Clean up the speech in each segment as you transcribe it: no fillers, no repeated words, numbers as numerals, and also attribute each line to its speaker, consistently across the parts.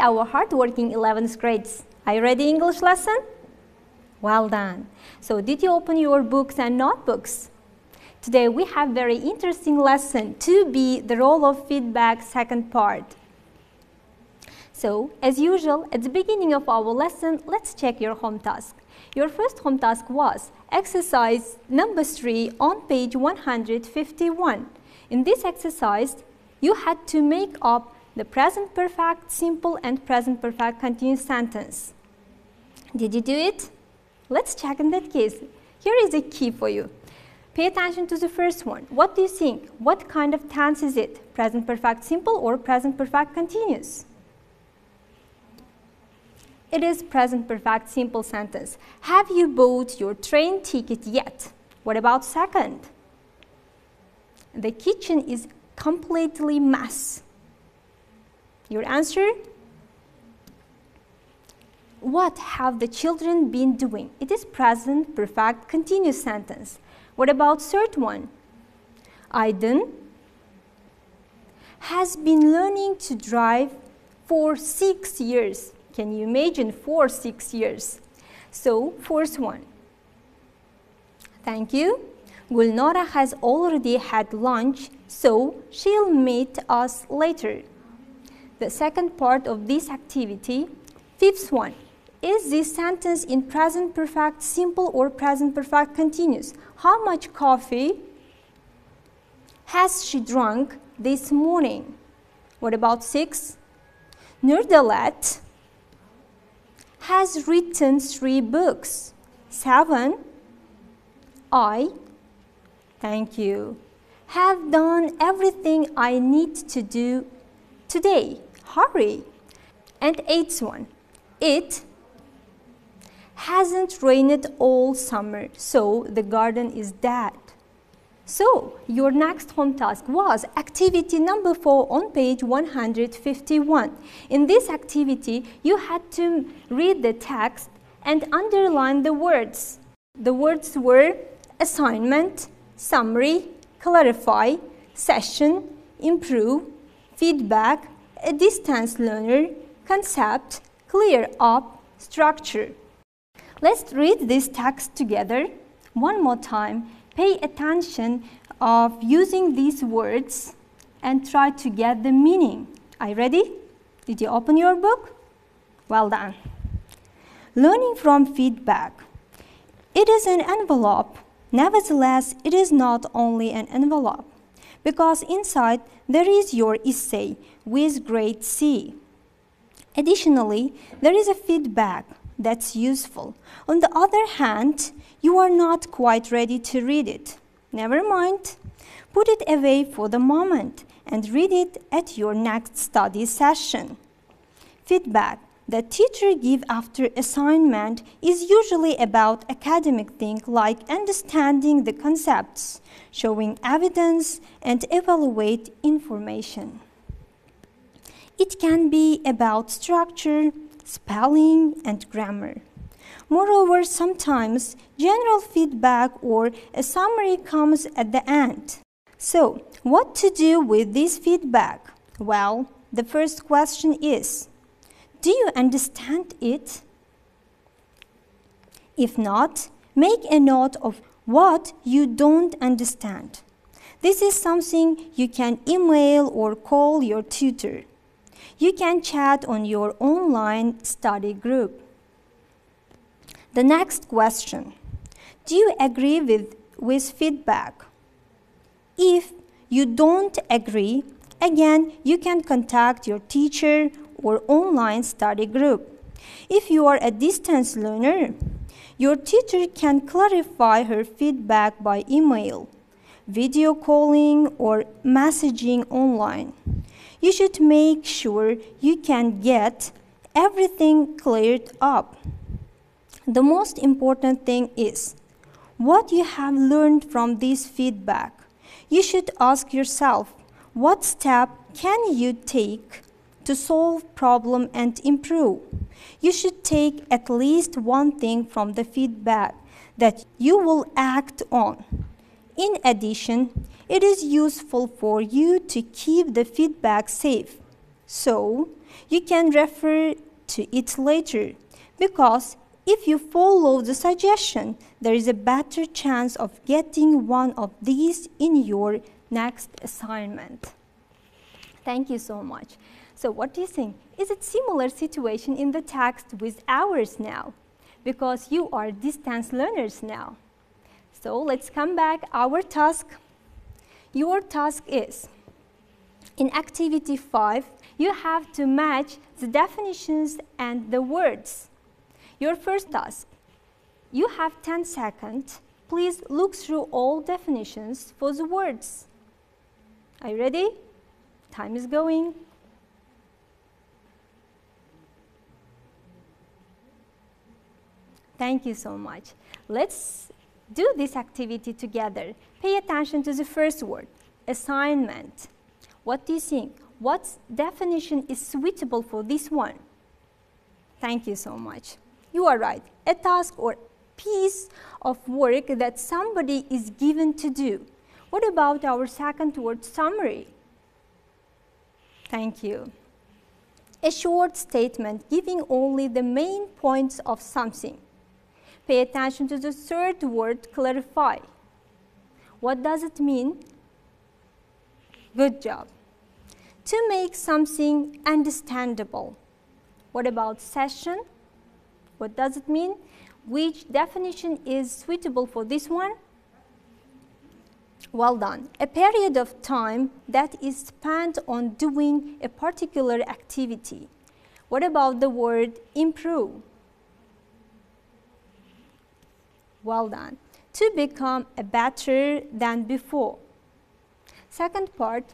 Speaker 1: our hardworking 11th grades. Are you ready, English lesson? Well done. So did you open your books and notebooks? Today we have very interesting lesson 2B, the role of feedback, second part. So as usual, at the beginning of our lesson, let's check your home task. Your first home task was exercise number 3 on page 151. In this exercise, you had to make up the present perfect simple and present perfect continuous sentence. Did you do it? Let's check in that case. Here is a key for you. Pay attention to the first one. What do you think? What kind of tense is it? Present perfect simple or present perfect continuous? It is present perfect simple sentence. Have you bought your train ticket yet? What about second? The kitchen is completely mess. Your answer? What have the children been doing? It is present perfect continuous sentence. What about third one? Aydın has been learning to drive for 6 years. Can you imagine, for 6 years? So, fourth one. Thank you. Gulnara has already had lunch, so she'll meet us later. The second part of this activity, fifth one. Is this sentence in present perfect simple or present perfect continuous? How much coffee has she drunk this morning? What about 6? Nurdalat has written 3 books. 7. Thank you, have done everything I need to do today. Hurry. And 8th one. It hasn't rained all summer, so the garden is dead. So, your next home task was activity number 4 on page 151. In this activity, you had to read the text and underline the words. The words were assignment, summary, clarify, session, improve, feedback, a distance learner, concept, clear up, structure. Let's read this text together. One more time. Pay attention of using these words and try to get the meaning. Are you ready? Did you open your book? Well done. Learning from feedback. It is an envelope. Nevertheless, it is not only an envelope, because inside there is your essay with grade C. Additionally, there is a feedback that's useful. On the other hand, you are not quite ready to read it. Never mind. Put it away for the moment and read it at your next study session. Feedback that teacher give after assignment is usually about academic things like understanding the concepts, showing evidence, and evaluate information. It can be about structure, spelling, and grammar. Moreover, sometimes general feedback or a summary comes at the end. So, what to do with this feedback? Well, the first question is, do you understand it? If not, make a note of what you don't understand. This is something you can email or call your tutor. You can chat on your online study group. The next question, do you agree with feedback? If you don't agree, again, you can contact your teacher or online study group. If you are a distance learner, your teacher can clarify her feedback by email, video calling, or messaging online. You should make sure you can get everything cleared up. The most important thing is what you have learned from this feedback. You should ask yourself, what step can you take to solve problem and improve? You should take at least one thing from the feedback that you will act on. In addition, it is useful for you to keep the feedback safe. So, You can refer to it later, because if you follow the suggestion, there is a better chance of getting one of these in your next assignment. Thank you so much. So what do you think? Is it similar situation in the text with ours now? Because you are distance learners now. So let's come back. Our task. Your task is, in activity 5, you have to match the definitions and the words. Your first task, you have 10 seconds. Please look through all definitions for the words. Are you ready? Time is going. Thank you so much. Let's do this activity together. Pay attention to the first word, assignment. What do you think? What definition is suitable for this one? Thank you so much. You are right. A task or piece of work that somebody is given to do. What about our second word, summary? Thank you. A short statement giving only the main points of something. Pay attention to the third word, clarify. What does it mean? Good job. To make something understandable. What about session? What does it mean? Which definition is suitable for this one? Well done. A period of time that is spent on doing a particular activity. What about the word improve? Well done. To become a better than before. Second part,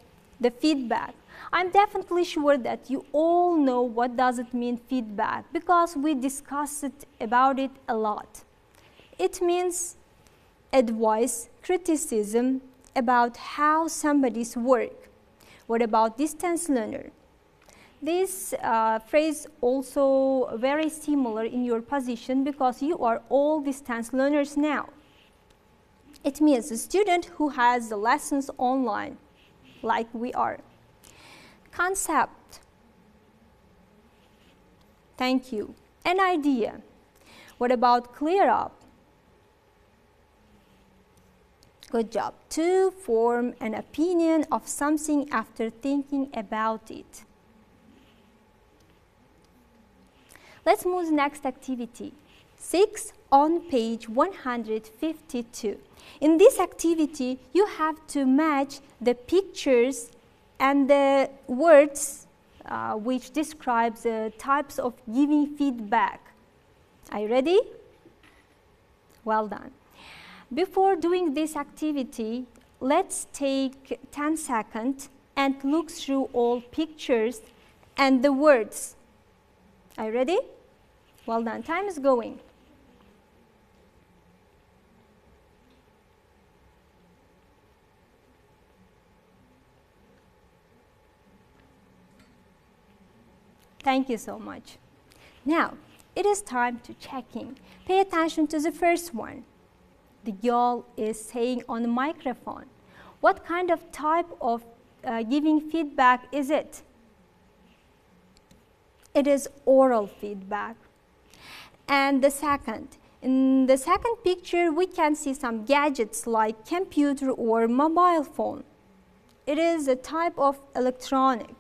Speaker 1: the feedback. I'm definitely sure that you all know what does it mean feedback, because we discussed about it a lot. It means advice, criticism about how somebody's work. What about distance learner? This phrase also very similar in your position, because you are all distance learners now. It means a student who has the lessons online, like we are. Concept. Thank you. An idea. What about clear up? Good job. To form an opinion of something after thinking about it. Let's move to the next activity. 6 on page 152. In this activity, you have to match the pictures and the words which describes the types of giving feedback. Are you ready? Well done. Before doing this activity, let's take 10 seconds and look through all pictures and the words. Are you ready? Well done. Time is going. Thank you so much. Now, it is time to checking. Pay attention to the first one. The girl is saying on the microphone. What kind of type of giving feedback is it? It is oral feedback. And the second, in the second picture, we can see some gadgets like computer or mobile phone. It is a type of electronic.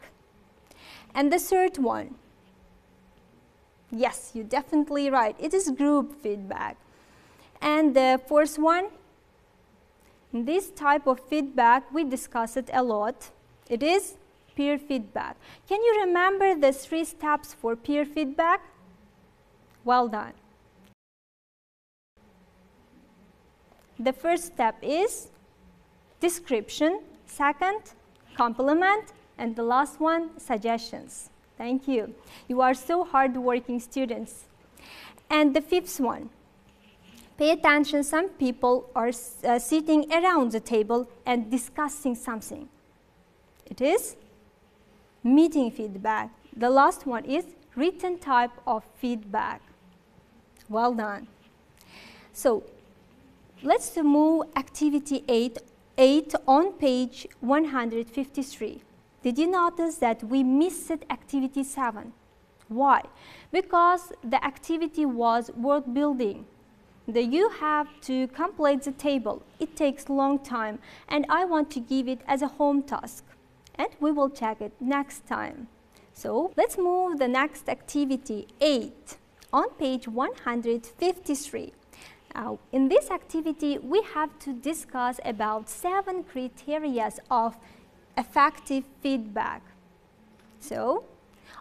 Speaker 1: And the third one, yes, you're definitely right, it is group feedback. And the fourth one, this type of feedback, we discuss it a lot. It is peer feedback. Can you remember the 3 steps for peer feedback? Well done. The first step is description, second, compliment, and the last one, suggestions. Thank you. You are so hardworking students. And the fifth one, pay attention, some people are sitting around the table and discussing something. It is meeting feedback. The last one is written type of feedback. Well done. So let's move activity 8 on page 153. Did you notice that we missed activity 7? Why? Because the activity was word building. You have to complete the table. It takes a long time and I want to give it as a home task. And we will check it next time. So let's move the next activity 8 on page 153. Now, in this activity, we have to discuss about 7 criteria of effective feedback. So,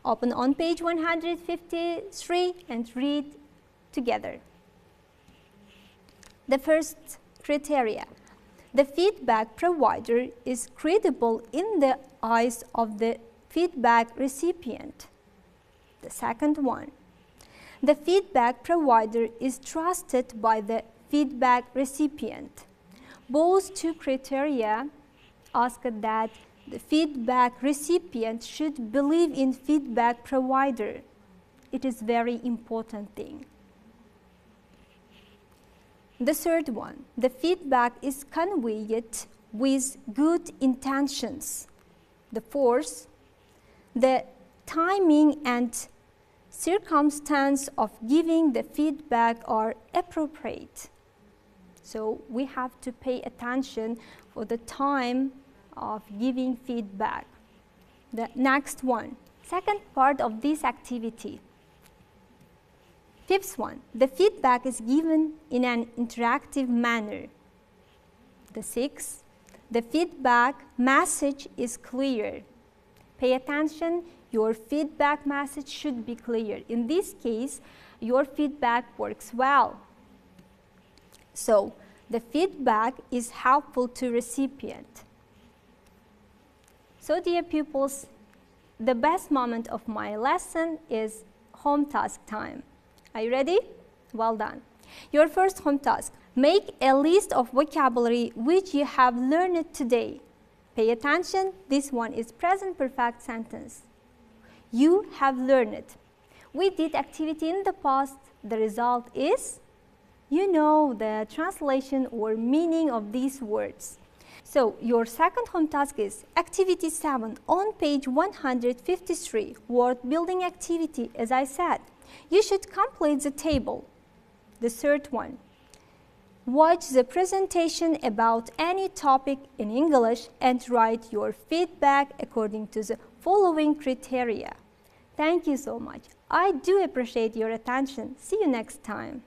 Speaker 1: open on page 153 and read together. The first criteria: the feedback provider is credible in the eyes of the feedback recipient. The second one: the feedback provider is trusted by the feedback recipient. Both two criteria ask that the feedback recipient should believe in feedback provider. It is very important thing. The third one: the feedback is conveyed with good intentions. The fourth: the timing and circumstance of giving the feedback are appropriate. So we have to pay attention for the time of giving feedback. The next one, second part of this activity. Fifth one: the feedback is given in an interactive manner. The sixth: the feedback message is clear. Pay attention, your feedback message should be clear. In this case, your feedback works well. So, the feedback is helpful to recipient. So, dear pupils, the best moment of my lesson is home task time. Are you ready? Well done. Your first home task: make a list of vocabulary which you have learned today. Pay attention, this one is present perfect sentence. You have learned. We did activity in the past. The result is, you know the translation or meaning of these words. So, your second home task is activity 7 on page 153, word building activity. As I said, you should complete the table. The third one: watch the presentation about any topic in English and write your feedback according to the following criteria. Thank you so much. I do appreciate your attention. See you next time.